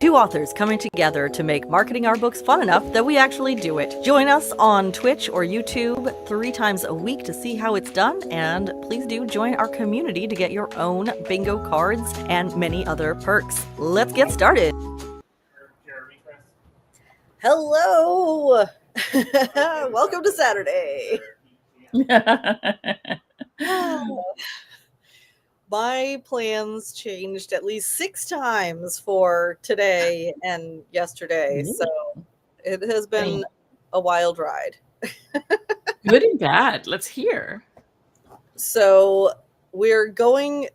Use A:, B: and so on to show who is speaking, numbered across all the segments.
A: Two authors coming together to make marketing our books fun enough that we actually do it. Join us on Twitch or YouTube 3 times a week to see how it's done, and please do join our community to get your own bingo cards and many other perks. Let's get started. Hello! Welcome to Saturday. My plans changed at least 6 times for today and yesterday, so it has been a wild ride.
B: Good and bad. Let's hear.
A: So we're going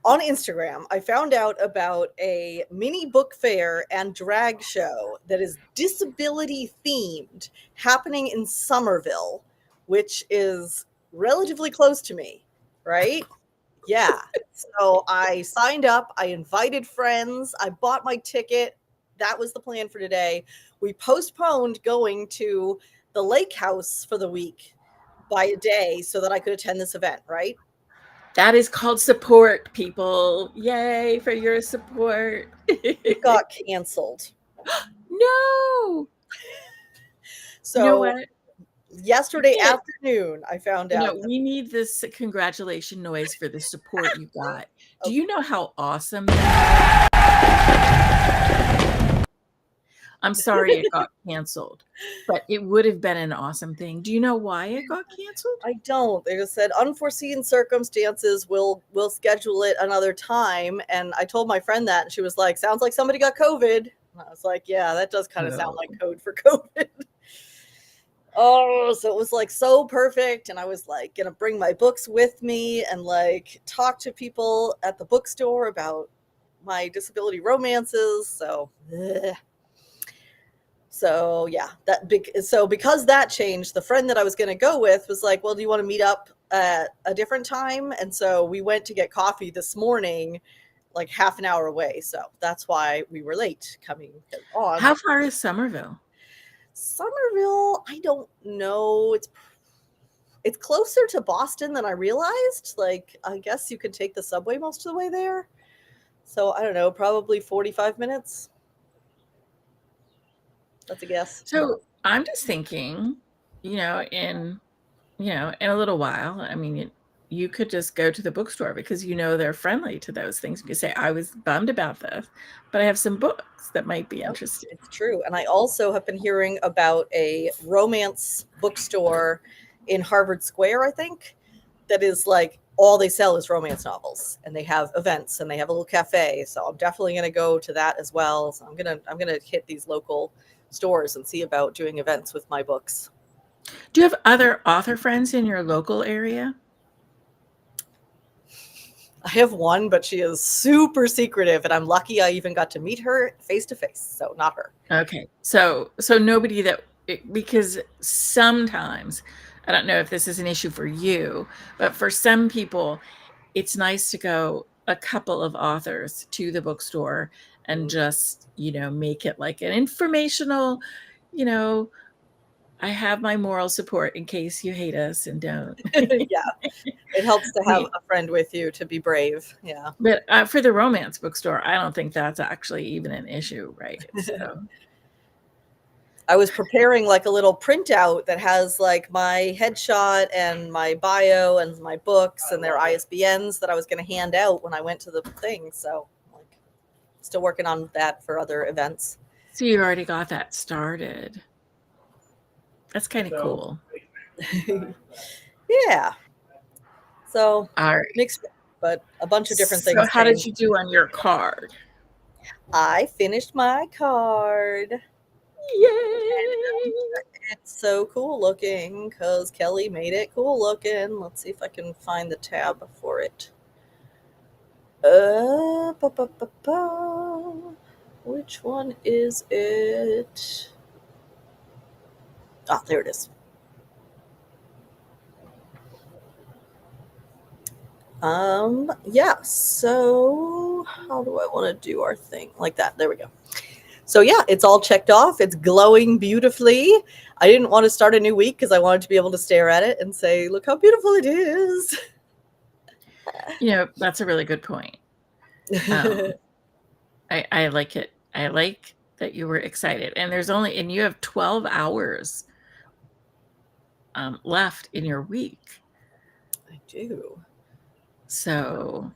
A: on Instagram. I found out about a mini book fair and drag show that is disability themed happening in Somerville, which is relatively close to me. Right? Yeah. So I signed up. I invited friends. I bought my ticket. That was the plan for today. We postponed going to the lake house for the week by a day so that I could attend this event, right?
B: That is called support, people. Yay for your support.
A: It got canceled.
B: No.
A: So
B: you know what?
A: Yesterday afternoon, I found out.
B: We need this congratulation noise for the support you got. Do you know how awesome that is? I'm sorry it got canceled, but it would have been an awesome thing. Do you know why it got canceled?
A: I don't. They just said unforeseen circumstances. We'll schedule it another time. And I told my friend that, and she was like, "Sounds like somebody got COVID." And I was like, "Yeah, that does kind of sound like code for COVID." Oh, so it was like so perfect. And I was like gonna bring my books with me and like talk to people at the bookstore about my disability romances. So yeah, because that changed, the friend that I was gonna go with was like, "Well, do you want to meet up at a different time?" And so we went to get coffee this morning, like half an hour away. So that's why we were late coming on.
B: How far is Somerville?
A: Somerville, I don't know. It's closer to Boston than I realized. Like, I guess you could take the subway most of the way there. So I don't know, probably 45 minutes. That's a guess.
B: So I'm just thinking, in a little while, I mean, you could just go to the bookstore because they're friendly to those things. You could say, "I was bummed about this, but I have some books that might be interesting."
A: It's true. And I also have been hearing about a romance bookstore in Harvard Square, I think, that is like all they sell is romance novels, and they have events and they have a little cafe. So I'm definitely going to go to that as well. So I'm going to hit these local stores and see about doing events with my books.
B: Do you have other author friends in your local area?
A: I have one, but she is super secretive, and I'm lucky I even got to meet her face to face. So not her.
B: Okay. So nobody because sometimes, I don't know if this is an issue for you, but for some people, it's nice to go a couple of authors to the bookstore and just, make it like an informational, I have my moral support in case you hate us and don't.
A: Yeah, it helps to have a friend with you to be brave. Yeah.
B: But for the romance bookstore, I don't think that's actually even an issue, right? So
A: I was preparing like a little printout that has like my headshot and my bio and my books and their ISBNs that I was going to hand out when I went to the thing. So like, still working on that for other events.
B: So you already got that started. That's kind of cool.
A: Yeah. So
B: all right.
A: Mixed, but a bunch of different things.
B: So how did you do on your card?
A: I finished my card.
B: Yay!
A: It's so cool looking because Kelly made it cool looking. Let's see if I can find the tab for it. Which one is it? Ah, there it is. Yeah, so how do I want to do our thing? Like that. There we go. So yeah, it's all checked off. It's glowing beautifully. I didn't want to start a new week because I wanted to be able to stare at it and say, look how beautiful it is.
B: That's a really good point. I like it. I like that you were excited. And you have 12 hours left in your week.
A: I do.
B: So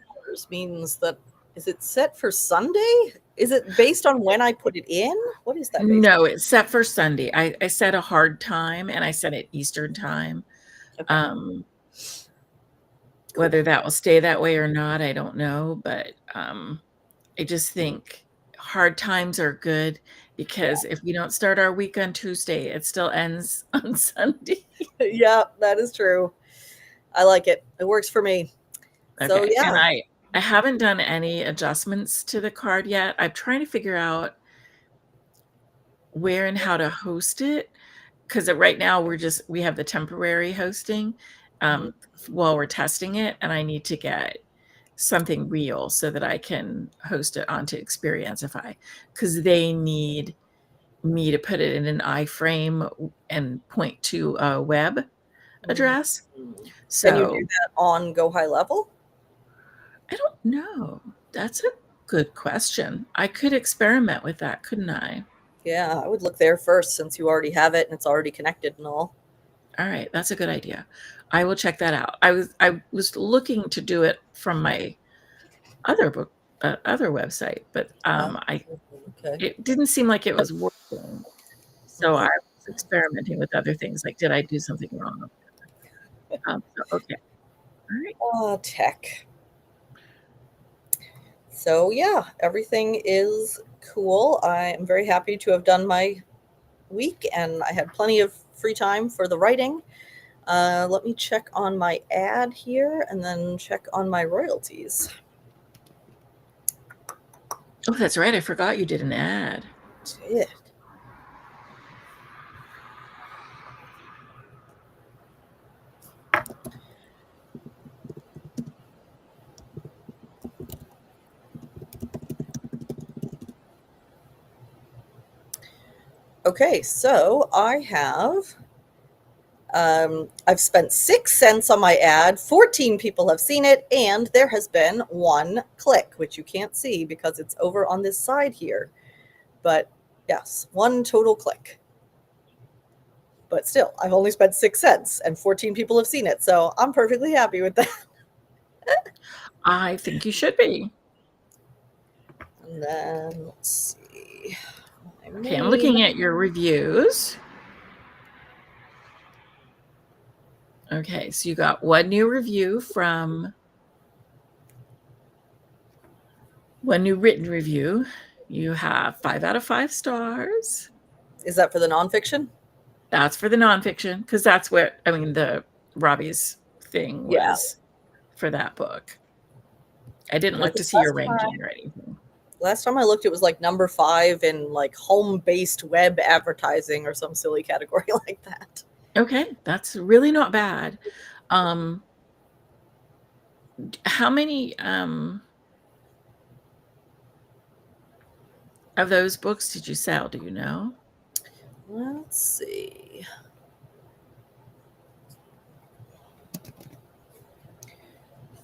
A: Means that, is it set for Sunday? Is it based on when I put it in? What is that based
B: no, it's set for Sunday. I set a hard time and I set it Eastern time.
A: on? Okay.
B: Um,
A: Cool.
B: whether that will stay that way or not, I don't know. But I just think hard times are good because if we don't start our week on Tuesday, it still ends on Sunday.
A: Yeah, that is true. I like it. It works for me. So
B: Okay. And
A: yeah.
B: I haven't done any adjustments to the card yet. I'm trying to figure out where and how to host it, because right now we have the temporary hosting
A: Mhm.
B: while we're testing it, and I need to get something real so that I can host it onto Experientify, because they need me to put it in an iframe and point to a web
A: Mhm.
B: address.
A: Can you do
B: So
A: that on Go High Level?
B: I don't know. That's a good question. I could experiment with that, couldn't I?
A: Yeah, I would look there first since you already have it and it's already connected and all.
B: All right, that's a good idea. I will check that out. I was looking to do it from my other website, but
A: Uh,
B: I
A: okay.
B: it didn't seem like it was working. So I
A: Mhm.
B: was experimenting with other things, like, did I do something wrong? So okay. All right.
A: Tech. So yeah, everything is cool. I am very happy to have done my week and I had plenty of free time for the writing. Let me check on my ad here and then check on my royalties.
B: Oh, that's right. I forgot you did an ad.
A: Did. Okay, so I've spent 6 cents on my ad. 14 people have seen it, and there has been 1 click, which you can't see because it's over on this side here. But yes, 1 total click. But still, I've only spent 6 cents, and 14 people have seen it, so I'm perfectly happy with that.
B: I think you should be.
A: And then let's see. My
B: Okay, I'm
A: main.
B: looking at your reviews. Okay, so you got one new one new written review. You have 5 out of 5 stars.
A: Is that for the nonfiction?
B: That's for the nonfiction, because that's what I mean. The Robbie's thing
A: Yeah.
B: was for that book. I didn't
A: And I
B: look to
A: think
B: see your ranking or anything.
A: last time I looked, it was like number 5 in like home-based web advertising or some silly category like that.
B: Okay, that's really not bad. How many of those books did you sell? Do you know?
A: Let's see.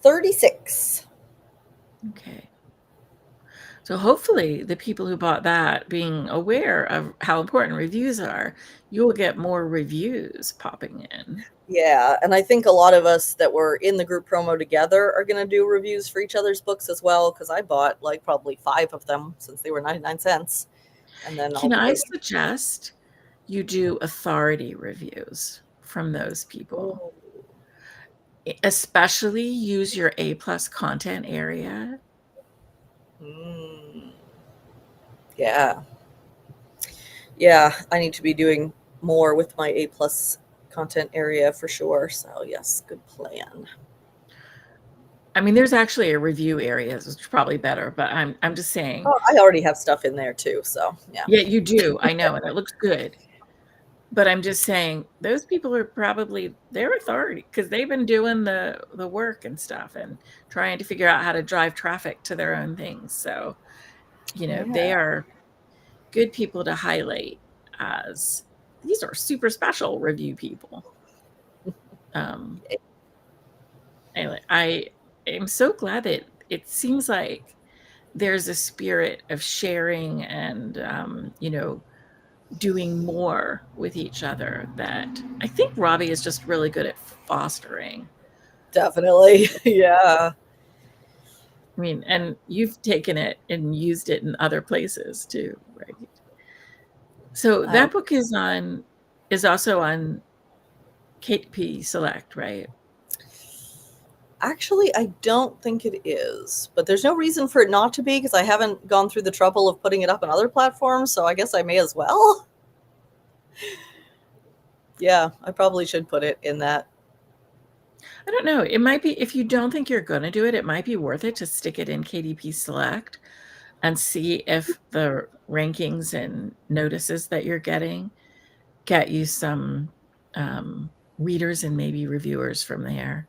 A: 36.
B: Okay. So hopefully the people who bought that, being aware of how important reviews are, you will get more reviews popping in.
A: Yeah, and I think a lot of us that were in the group promo together are going to do reviews for each other's books as well, because I bought like probably 5 of them since they were 99 cents. And then I'll
B: Can
A: do
B: I
A: it.
B: suggest you do authority reviews from those people?
A: Oh,
B: Especially use your A+ content area.
A: mm, yeah. Yeah, I need to be doing more with my A plus content area for sure. So yes, good plan.
B: I mean, there's actually a review area, which is probably better, but I'm just saying.
A: Oh, I already have stuff in there too. So yeah.
B: Yeah, you do. I know, and it looks good. But I'm just saying those people are probably their authority, because they've been doing the work and stuff and trying to figure out how to drive traffic to their own things. So,
A: Yeah.
B: they are good people to highlight as these are super special review people. Um, anyway, I am so glad that it seems like there's a spirit of sharing and, doing more with each other that I think Robbie is just really good at fostering.
A: Definitely. Yeah.
B: I mean, and you've taken it and used it in other places too, right? So
A: I
B: that book is also on KP Select, right?
A: Actually, I don't think it is, but there's no reason for it not to be because I haven't gone through the trouble of putting it up on other platforms, so I guess I may as well. Yeah, I probably should put it in that.
B: I don't know. It might be, if you don't think you're going to do it, it might be worth it to stick it in KDP Select and see if the rankings and notices that you're getting get you some readers and maybe reviewers from there.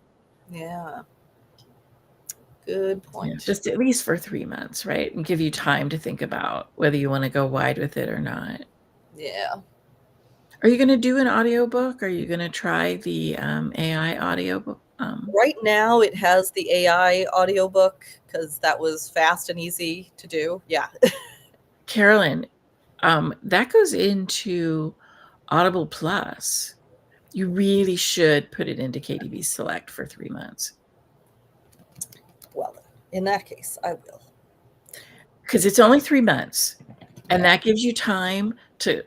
A: Yeah. Good
B: Yeah,
A: point.
B: just at least for 3 months, right? And give you time to think about whether you want to go wide with it or not.
A: Yeah.
B: Are you going to do an audiobook? Are you going to try the AI audiobook?
A: Right now, it has the AI audiobook because that was fast and easy to do. Yeah.
B: Carolyn, that goes into Audible Plus. You really should put it into KDB Select for 3 months.
A: Well, in that case, I will.
B: Because it's only 3 months. And
A: Yeah.
B: that gives you time to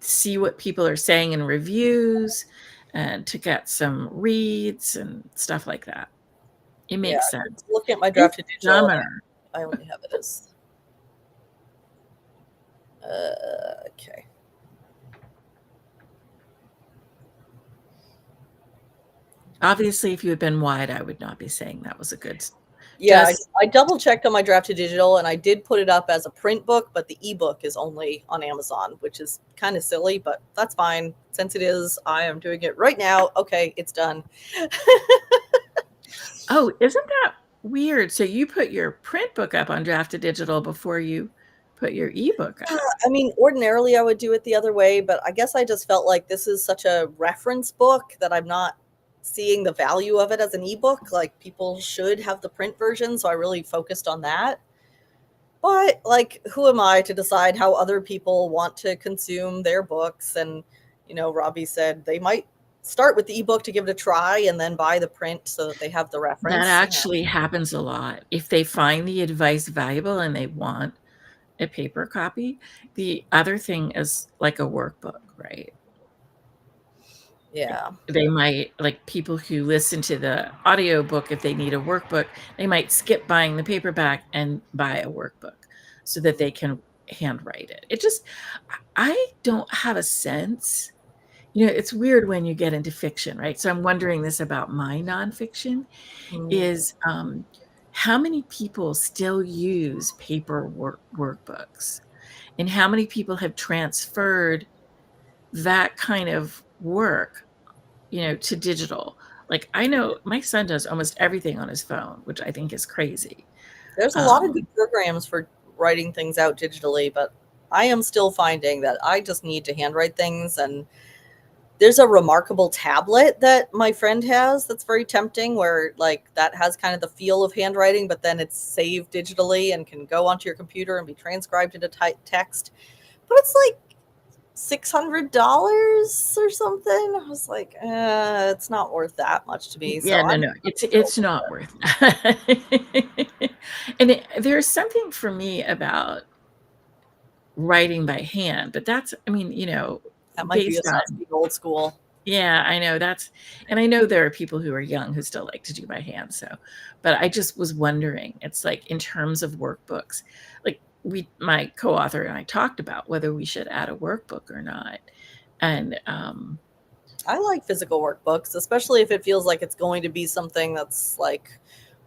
B: see what people are saying in reviews and to get some reads and stuff like that. It
A: Yeah.
B: makes sense.
A: Looking at my
B: This
A: drafted digital,
B: summer,
A: I only have it as. Okay.
B: obviously, if you had been wide, I would not be saying that was a good.
A: Yeah,
B: Just
A: I double checked on my drafted digital and I did put it up as a print book, but the ebook is only on Amazon, which is kind of silly, but that's fine. Since it is, I am doing it right now. Okay, it's done.
B: oh, isn't that weird? So you put your print book up on drafted digital before you put your ebook up.
A: I mean, ordinarily I would do it the other way, but I guess I just felt like this is such a reference book that I'm not seeing the value of it as an ebook. Like people should have the print version, so I really focused on that. But like, who am I to decide how other people want to consume their books? And Robbie said they might start with the ebook to give it a try and then buy the print so that they have the
B: That
A: reference.
B: actually happens a lot. If they find the advice valuable and they want a paper copy, the other thing is like a workbook, right?
A: Yeah.
B: They might, like people who listen to the audiobook, if they need a workbook, they might skip buying the paperback and buy a workbook so that they can handwrite it. It just, I don't have a sense. It's weird when you get into fiction, right? So I'm wondering this about my nonfiction
A: Mm.
B: is how many people still use paper workbooks, and how many people have transferred that kind of work, to digital. Like I know my son does almost everything on his phone, which I think is crazy.
A: There's a lot of
B: Um,
A: good programs for writing things out digitally, but I am still finding that I just need to handwrite things. And there's a remarkable tablet that my friend has that's very tempting, where like that has kind of the feel of handwriting, but then it's saved digitally and can go onto your computer and be transcribed into text. But it's like $600 or something. I was like, it's not worth that much to me.
B: yeah,
A: So
B: no,
A: I'm
B: no, it's not worth it. And there's something for me about writing by hand, but that's, I mean,
A: that might be a
B: based
A: sign of
B: on,
A: being old school.
B: yeah, I know and I know there are people who are young who still like to do by hand. So, but I just was wondering, it's like in terms of workbooks, like my co-author and I talked about whether we should add a workbook or not. And
A: I like physical workbooks, especially if it feels like it's going to be something that's like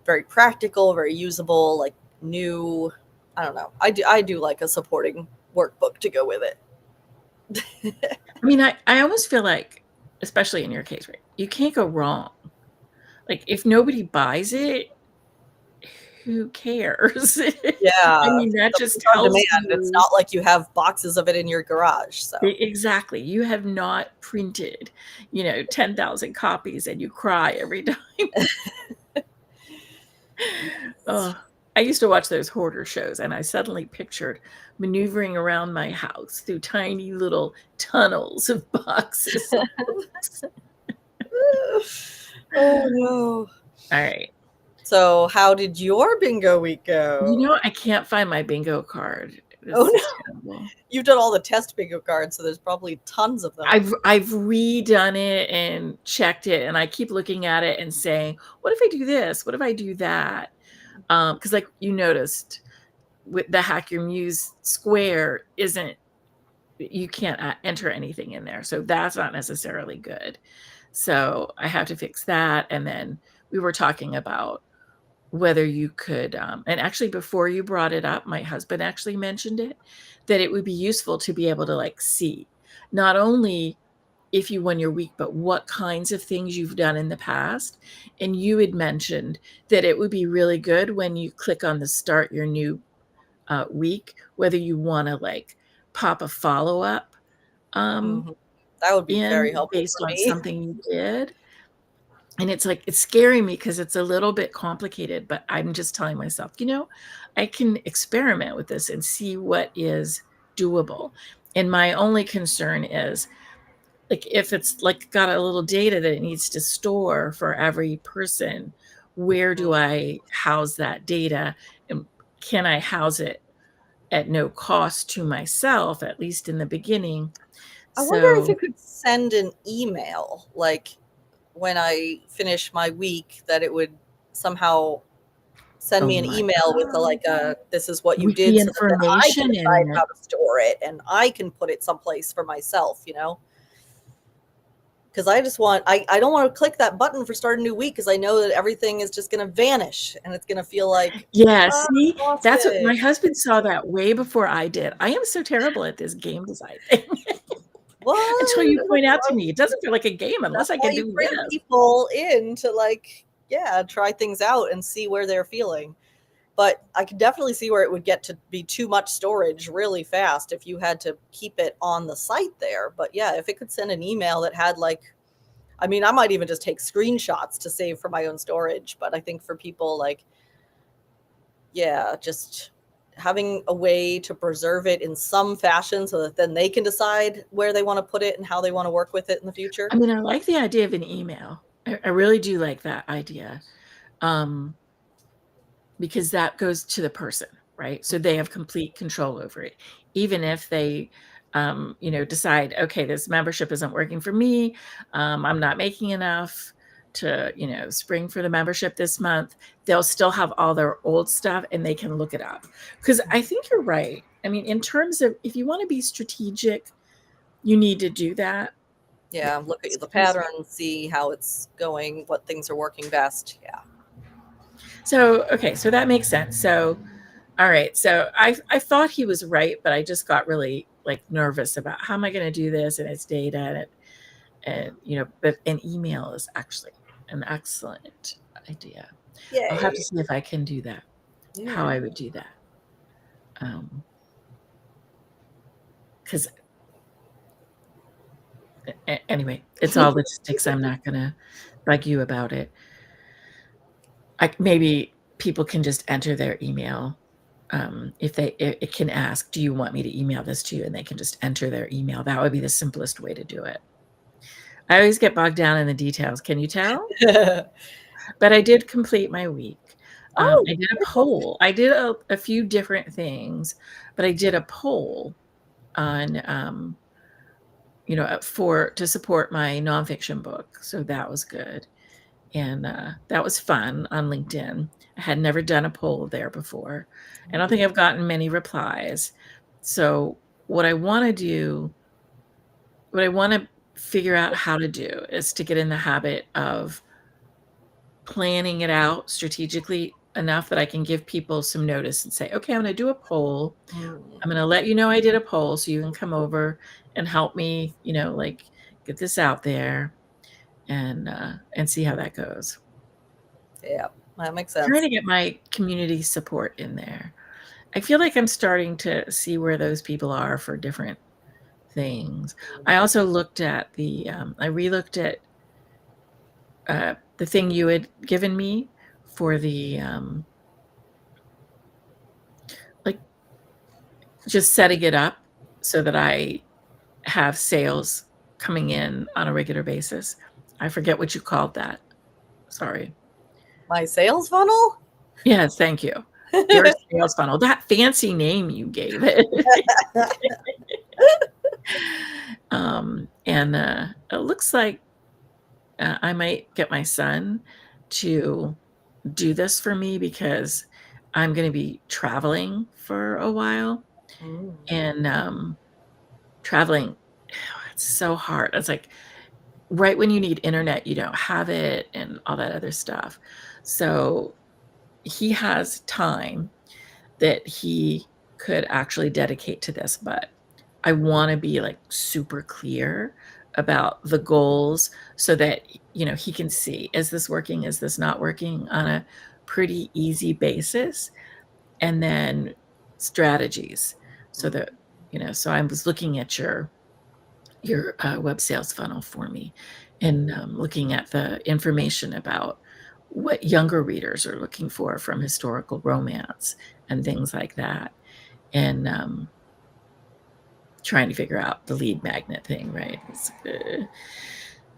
A: very practical, very usable, like new. I don't know. I do like a supporting workbook to go with it.
B: I mean, I almost feel like, especially in your case, right, you can't go wrong. Like if nobody buys it, who cares? I
A: Yeah,
B: mean, that
A: the
B: just
A: print on
B: tells
A: demand. It's
B: you
A: not like you have boxes of it in your garage. So
B: exactly. You have not printed, 10,000 copies and you cry every time. Oh, I used to watch those hoarder shows, and I suddenly pictured maneuvering around my house through tiny little tunnels of boxes of books.
A: Oh no.
B: All right.
A: So how did your bingo week
B: You
A: go?
B: know, I can't find my bingo card.
A: Oh
B: This
A: no.
B: is terrible.
A: You've done all the test bingo cards, so there's probably tons of them.
B: I've redone it and checked it, and I keep looking at it and saying, "What if I do this? What if I do that?" Because like you noticed with the Hack Your Muse square isn't, you can't enter anything in there, so that's not necessarily good. So I have to fix that. And then we were talking about whether you could, and actually before you brought it up, my husband actually mentioned it, that it would be useful to be able to like see not only if you won your week, but what kinds of things you've done in the past. And you had mentioned that it would be really good when you click on the start your new week, whether you want to like pop a follow up um,
A: Mhm. That would be very
B: in
A: helpful
B: based
A: for
B: on
A: me.
B: something you did. And it's like, it's scaring me because it's a little bit complicated, but I'm just telling myself, I can experiment with this and see what is doable. And my only concern is like, if it's like got a little data that it needs to store for every person, where do
A: Mhm.
B: I house that data? And can I house it at no cost to myself, at least in the beginning?
A: I wonder if
B: So,
A: you could send an email, like when I finish my week, that it would somehow send
B: oh
A: me an
B: my
A: email with a, like a, this is what you
B: with the
A: did, so that then I can
B: information in
A: decide
B: it.
A: how to store it and I can put it someplace for myself, because I just want, I don't want to click that button for start a new week because I know that everything is just going to vanish and it's going to feel like,
B: Yeah,
A: I
B: see,
A: lost
B: that's what
A: it.
B: my husband saw that way before I did. I am so terrible at this game design thing until
A: What?
B: you point out to me. It doesn't feel like a game unless
A: That's
B: I
A: why
B: can
A: you
B: do
A: bring
B: this.
A: people in to, like, yeah, try things out and see where they're feeling. But I could definitely see where it would get to be too much storage really fast if you had to keep it on the site there. But yeah, if it could send an email that had, like, I mean, I might even just take screenshots to save for my own storage. But I think for people, like, yeah, just having a way to preserve it in some fashion so that then they can decide where they want to put it and how they want to work with it in the future.
B: I mean, I like the idea of an email. I really do like that idea. Um, because that goes to the person, right? So they have complete control over it. Even if they, decide, okay, this membership isn't working for me. I'm not making enough to, spring for the membership this month. They'll still have all their old stuff and they can look it up. Because I think you're right. I mean, in terms of if you want to be strategic, you need to do that.
A: Yeah, look at the
B: Excuse me.
A: pattern, see how it's going, what things are working best. Yeah.
B: So, okay, so that makes sense. So, all right. So I thought he was right, but I just got really like nervous about how am I going to do this and it's data but an email is actually an excellent idea. I'll have to
A: Yay.
B: see if I can do that, how
A: Yeah.
B: I would do that. Because anyway, it's all logistics. I'm not going to bug you about it. Maybe people can just enter their email. If it can ask, do you want me to email this to you? And they can just enter their email. That would be the simplest way to do it. I always get bogged down in the details. Can you tell? But I did complete my week.
A: Oh,
B: I did a
A: wonderful.
B: poll. I did a few different things, but I did a poll on, for to support my nonfiction book. So that was good. And that was fun on LinkedIn. I had never done a poll there before. I don't think I've gotten many replies. So what I want to do, what I want to figure out how to do is to get in the habit of planning it out strategically enough that I can give people some notice and say, okay, I'm going to do a poll. I'm going to let you know I did a poll so you can come over and help me, like get this out there and see how that goes.
A: Yeah, that makes
B: Trying
A: sense.
B: to get my community support in there. I feel like I'm starting to see where those people are for different things. I also looked at I relooked at the thing you had given me for just setting it up so that I have sales coming in on a regular basis. I forget what you called that. Sorry.
A: My sales funnel?
B: Yes, thank you. Your sales funnel, that fancy name you gave it. And it looks like I might get my son to do this for me because I'm going to be traveling for a while.
A: Mm.
B: And traveling, it's so hard. It's like right when you need internet, you don't have it and all that other stuff. So he has time that he could actually dedicate to this, but I want to be like super clear about the goals so that he can see, is this working, is this not working, on a pretty easy basis, and then strategies so that so I was looking at your web sales funnel for me, and looking at the information about what younger readers are looking for from historical romance and things like that, and trying to figure out the lead magnet thing, right?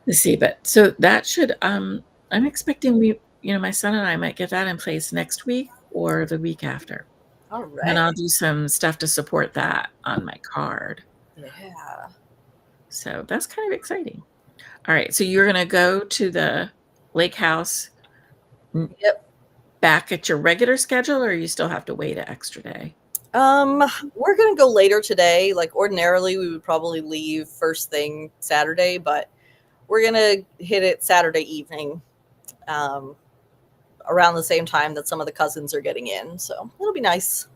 B: Let's see, but so that should I'm expecting my son and I might get that in place next week or the week after.
A: All
B: And
A: right.
B: I'll do some stuff to support that on my card.
A: Yeah.
B: So that's kind of exciting. All right, so you're going to go to the lake house
A: Yep.
B: back at your regular schedule, or you still have to wait an extra day?
A: We're gonna go later today. Like ordinarily we would probably leave first thing Saturday, but we're gonna hit it Saturday evening, um, around the same time that some of the cousins are getting in. So it'll be nice.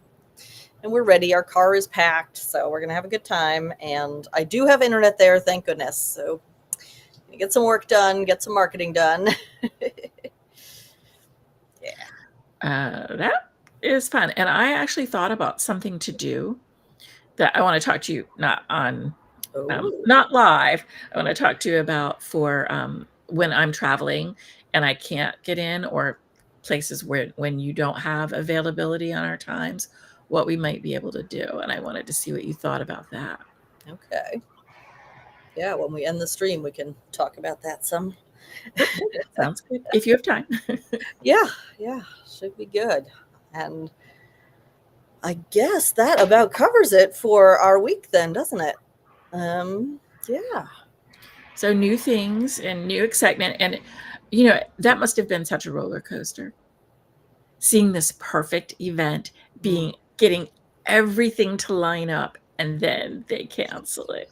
A: And we're ready. Our car is packed, so we're gonna have a good time. And I do have internet there, thank goodness. So get some work done, get some marketing done.
B: That is fun. And I actually thought about something to do that I want to talk to you, not on not live. I want to talk to you about for when I'm traveling and I can't get in, or places where when you don't have availability on our times, what we might be able to do. And I wanted to see what you thought about that.
A: Okay. Yeah, when we end the stream, we can talk about that some.
B: Sounds good. If you have time.
A: Yeah, should be good. And I guess that about covers it for our week then, doesn't it? Yeah.
B: So new things and new excitement. And, that must have been such a roller coaster. Seeing this perfect event, getting everything to line up, and then they cancel it.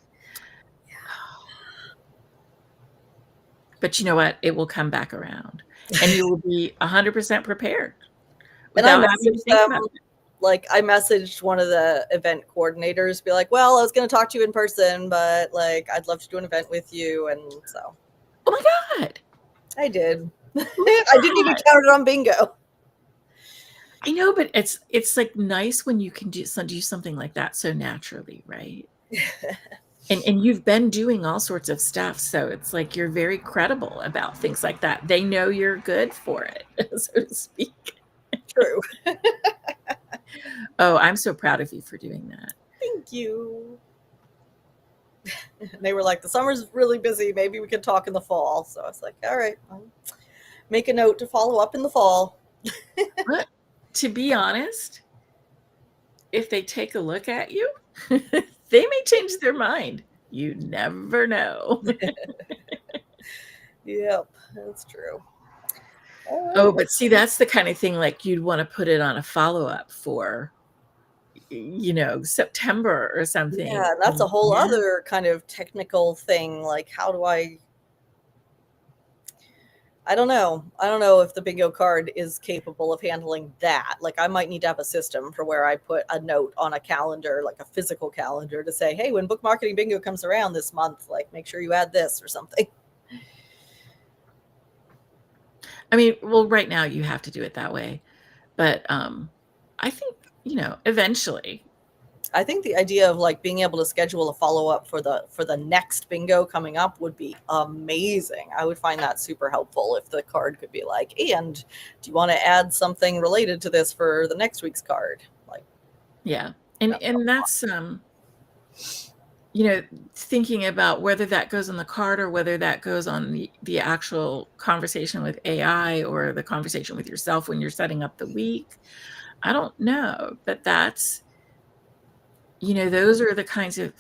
B: But you know what? It will come back around, and you will be 100% prepared without having to think about it.
A: Like I messaged one of the event coordinators, be like, well, I was going to talk to you in person, but like, I'd love to do an event with you. And so.
B: Oh my God.
A: I did. I didn't even count it on bingo.
B: I know, but it's like nice when you can do something like that so naturally, right? And you've been doing all sorts of stuff, so it's like you're very credible about things like that. They know you're good for it, so to speak.
A: True.
B: Oh, I'm so proud of you for doing that.
A: Thank you. They were like, the summer's really busy. Maybe we could talk in the fall. So I was like, all right, I'll make a note to follow up in the fall.
B: But to be honest, if they take a look at you, they may change their mind. You never know.
A: Yep, that's true.
B: Oh, but see, that's the kind of thing like you'd want to put it on a follow-up for, September or something.
A: Yeah, that's a whole other kind of technical thing. Like, how do I don't know. I don't know if the bingo card is capable of handling that. Like, I might need to have a system for where I put a note on a calendar, like a physical calendar, to say, hey, when book marketing bingo comes around this month, like, make sure you add this or something.
B: I mean, well, right now you have to do it that way. But I think, eventually.
A: I think the idea of like being able to schedule a follow-up for the next bingo coming up would be amazing. I would find that super helpful if the card could be like, and do you want to add something related to this for the next week's card? Like,
B: yeah. And that's you know, thinking about whether that goes on the card or whether that goes on the actual conversation with AI or the conversation with yourself when you're setting up the week. I don't know, but that's, you know, those are the kinds of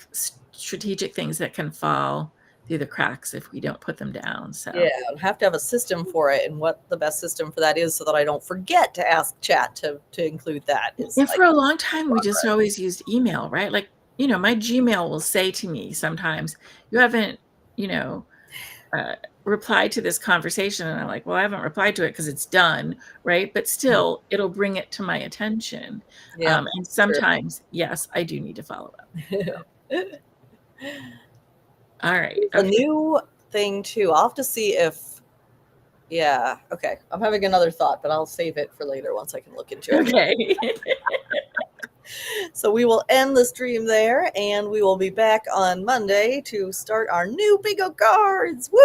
B: strategic things that can fall through the cracks if we don't put them down.
A: Yeah,
B: So,
A: I have to have a system for it, and what the best system for that is so that I don't forget to ask chat to include that is
B: and
A: like
B: for a long time, we just
A: progress.
B: always used email, right? Like, you know, my Gmail will say to me sometimes, you haven't, you know, uh, replied to this conversation. And I'm like, well, I haven't replied to it because it's done, right? But still, it'll bring it to my attention.
A: Yep,
B: And
A: true.
B: sometimes, yes, I do need to follow up. All right.
A: There's a
B: Okay.
A: new thing too. I'll have to see if, yeah, okay. I'm having another thought, but I'll save it for later once I can look into it.
B: Okay.
A: So we will end the stream there, and we will be back on Monday to start our new bingo cards. Woo!